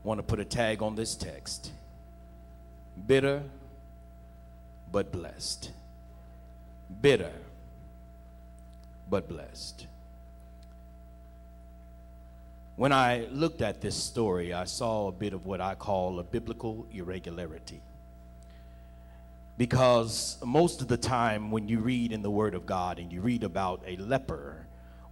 want to put a tag on this text. Bitter, but blessed. Bitter, but blessed. When I looked at this story, I saw a bit of what I call a biblical irregularity. Because most of the time when you read in the Word of God and you read about a leper,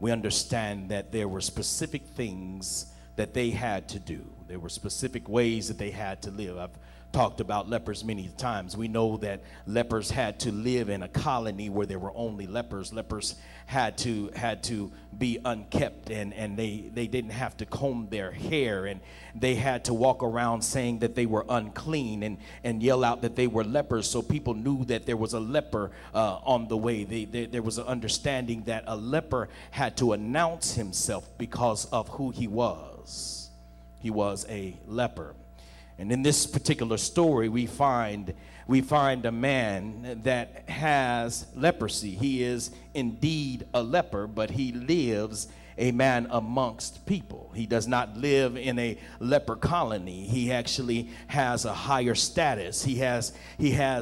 we understand that there were specific things that they had to do. There were specific ways that they had to live. I've talked about lepers many times. We know that lepers had to live in a colony where there were only lepers. Lepers had to be unkept, and they didn't have to comb their hair, and they had to walk around saying that they were unclean and yell out that they were lepers, so people knew that there was a leper on the way. There was an understanding that a leper had to announce himself because of who he was. He was a leper. And in this particular story, we find a man that has leprosy. He is indeed a leper, but he lives a man amongst people. He does not live in a leper colony. He actually has a higher status. He has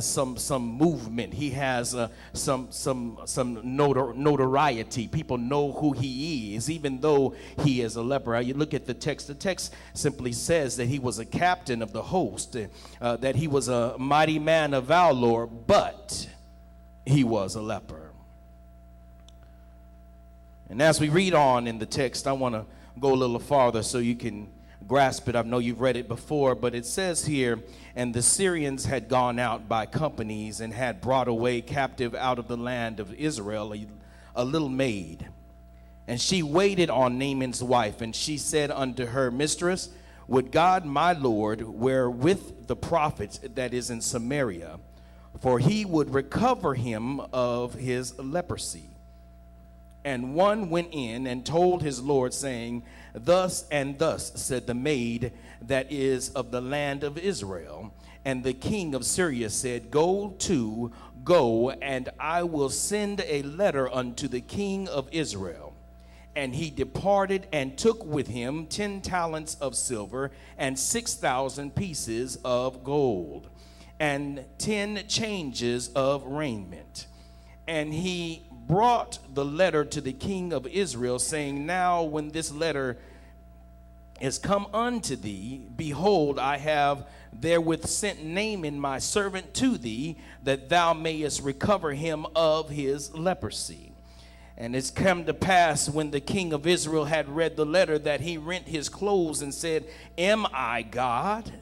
some movement. He has some notoriety. People know who he is, even though he is a leper. You look at the text. The text simply says that he was a captain of the host, that he was a mighty man of valor, but he was a leper. And as we read on in the text, I want to go a little farther so you can grasp it. I know you've read it before, but it says here, and the Syrians had gone out by companies and had brought away captive out of the land of Israel a little maid. And she waited on Naaman's wife, and she said unto her, Mistress, would God my Lord were with the prophet that is in Samaria, for he would recover him of his leprosy. And one went in and told his Lord, saying, Thus and thus said the maid that is of the land of Israel. And the king of Syria said, Go, and I will send a letter unto the king of Israel. And he departed and took with him 10 talents of silver and 6,000 pieces of gold and 10 changes of raiment. And he brought the letter to the king of Israel, saying, Now when this letter is come unto thee, behold, I have therewith sent Naaman my servant to thee, that thou mayest recover him of his leprosy. And it's come to pass, when the king of Israel had read the letter, that he rent his clothes and said, Am I God,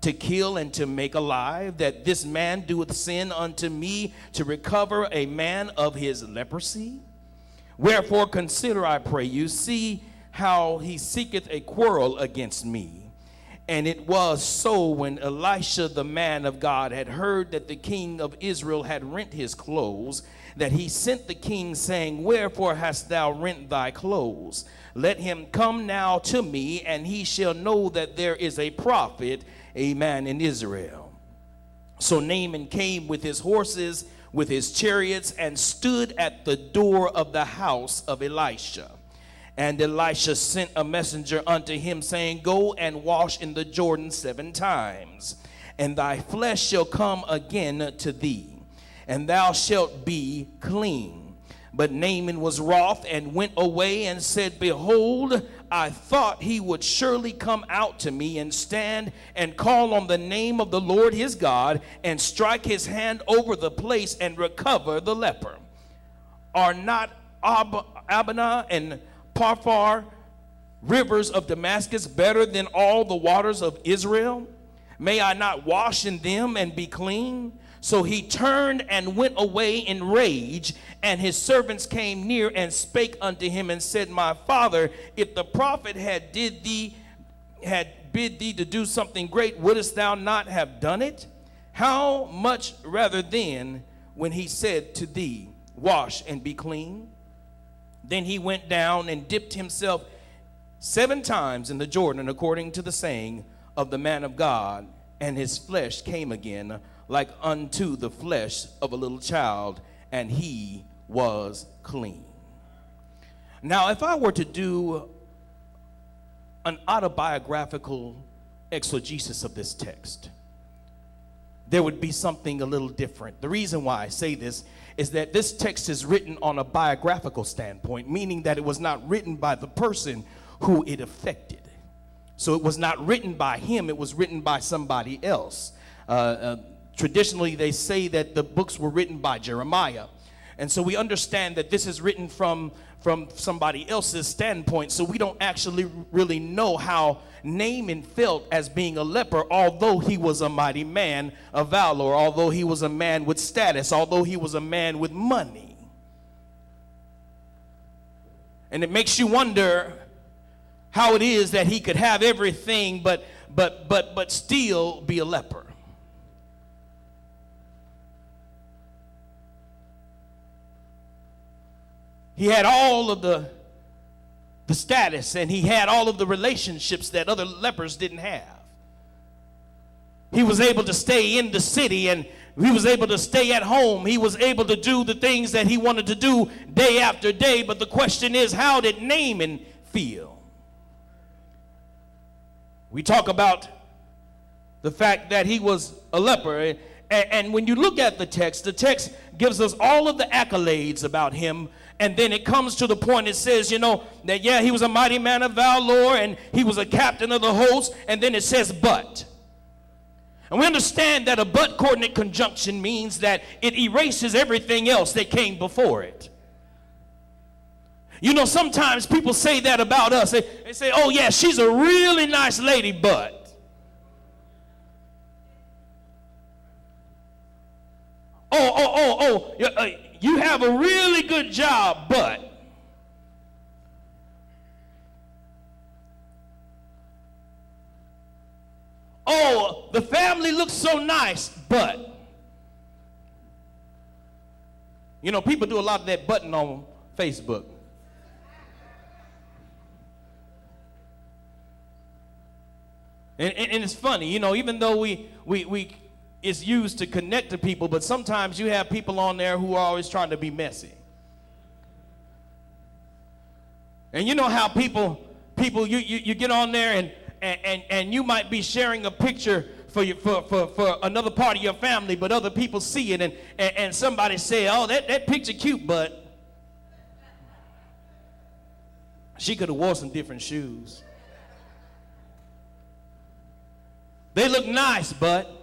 to kill and to make alive, that this man doeth sin unto me to recover a man of his leprosy? Wherefore consider, I pray you, see how he seeketh a quarrel against me. And it was so, when Elisha the man of God had heard that the king of Israel had rent his clothes, that he sent the king, saying, Wherefore hast thou rent thy clothes? Let him come now to me, and he shall know that there is a prophet, amen, in Israel. So Naaman came with his horses, with his chariots, and stood at the door of the house of Elisha. And Elisha sent a messenger unto him, saying, Go and wash in the Jordan 7 times, and thy flesh shall come again to thee, and thou shalt be clean. But Naaman was wroth and went away and said, Behold, I thought he would surely come out to me and stand and call on the name of the Lord his God and strike his hand over the place and recover the leper. Are not Abana and Parphar, rivers of Damascus, better than all the waters of Israel? May I not wash in them and be clean? So he turned and went away in rage, and his servants came near and spake unto him and said, My father, if the prophet had bid thee to do something great, wouldest thou not have done it? How much rather then when he said to thee, Wash and be clean? Then he went down and dipped himself 7 times in the Jordan, according to the saying of the man of God, and his flesh came again like unto the flesh of a little child, and he was clean. Now, if I were to do an autobiographical exegesis of this text, there would be something a little different. The reason why I say this is that this text is written on a biographical standpoint, meaning that it was not written by the person who it affected. So it was not written by him, it was written by somebody else. Traditionally, they say that the books were written by Jeremiah. And so we understand that this is written from somebody else's standpoint, so we don't actually really know how Naaman felt as being a leper, although he was a mighty man of valor, although he was a man with status, although he was a man with money. And it makes you wonder how it is that he could have everything but still be a leper. He had all of the status, and he had all of the relationships that other lepers didn't have. He was able to stay in the city, and he was able to stay at home. He was able to do the things that he wanted to do day after day. But the question is, how did Naaman feel? We talk about the fact that he was a leper. And when you look at the text gives us all of the accolades about him. And then it comes to the point, it says, that yeah, he was a mighty man of valor and he was a captain of the host. And then it says, but. And we understand that a but coordinate conjunction means that it erases everything else that came before it. Sometimes people say that about us. They say, oh yeah, she's a really nice lady, but. You have a really good job, but. Oh, the family looks so nice, but. People do a lot of that button on Facebook. And it's funny, even though we it's used to connect to people, but sometimes you have people on there who are always trying to be messy. And you know how people you get on there and you might be sharing a picture for another part of your family, but other people see it and somebody say, oh, that picture cute, but she could have wore some different shoes. They look nice, but